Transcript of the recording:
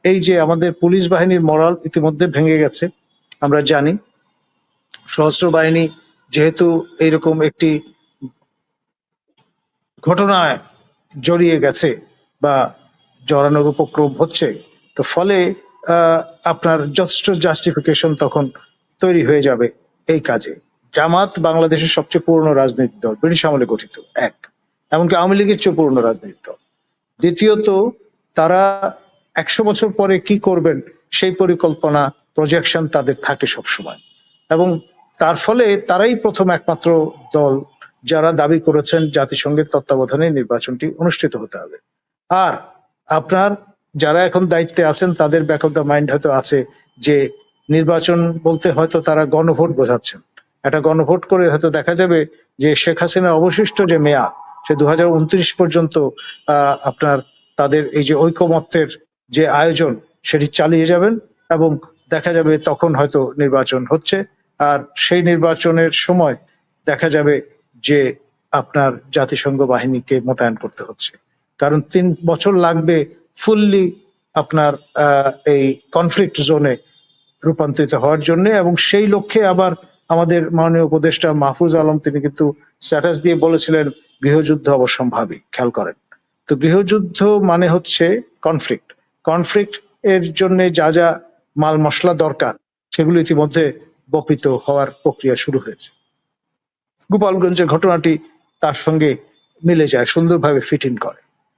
এই যে আমাদের পুলিশ বাহিনীর মরাল ইতিমধ্যে ভেঙে গেছে, আমরা জানি। সশস্ত্র বাহিনী যেহেতু এইরকম একটি ঘটনায় জড়িয়ে গেছে বা জড়ানোর উপক্রম হচ্ছে, তো ফলে আপনার যথেষ্ট জাস্টিফিকেশন তখন তৈরি হয়ে যাবে এই কাজে। জামাত বাংলাদেশের সবচেয়ে পুরনো রাজনৈতিক দল, ব্রিটিশ আমলে গঠিত, এক, এমনকি আওয়ামী লীগের চেয়ে পুরনো রাজনৈতিক দল। দ্বিতীয়ত, তারা 100 বছর পরে কি করবেন সেই পরিকল্পনা, প্রজেকশন তাদের থাকে সবসময়, এবং তার ফলে তারাই প্রথম একমাত্র দল যারা দাবি করেছেন জাতিসংঘের তত্ত্বাবধানে নির্বাচনটি অনুষ্ঠিত হতে হবে। আর আপনার যারা এখন দায়িত্বে আছেন তাদের ব্যাক অফ দ্য মাইন্ড হয়তো আছে যে নির্বাচন বলতে হয়তো তারা গণভোট বোঝাচ্ছেন। একটা গণভোট করে হয়তো দেখা যাবে যে শেখ হাসিনার অবশিষ্ট যে মেয়াদ, সে 2029 পর্যন্ত আপনার তাদের এই যে ঐকমত্যের যে আয়োজন সেটি চালিয়ে যাবেন, এবং দেখা যাবে তখন হয়তো নির্বাচন হচ্ছে। আর সেই নির্বাচনের সময় দেখা যাবে যে আপনার জাতিসংঘ বাহিনীকে মোতায়েন করতে হচ্ছে, কারণ 3 বছর লাগবে ফুললি আপনার এই কনফ্লিক্ট জোনে রূপান্তরিত হওয়ার জন্য। এবং সেই লক্ষ্যে আবার আমাদের মাননীয় উপদেষ্টা মাহফুজ আলম তিনি কিন্তু স্ট্যাটাস দিয়ে বলেছিলেন গৃহযুদ্ধ অবশ্যম্ভাবী। খেয়াল করেন, তো গৃহযুদ্ধ মানে হচ্ছে কনফ্লিক্ট। কনফ্লিক্ট এর জন্য যা যা মাল মশলা দরকার সেগুলো ইতিমধ্যে বপিত হওয়ার প্রক্রিয়া শুরু হয়েছে। গোপালগঞ্জের ঘটনাটি তার সঙ্গে মিলে যায়, সুন্দরভাবে ফিট ইন করে।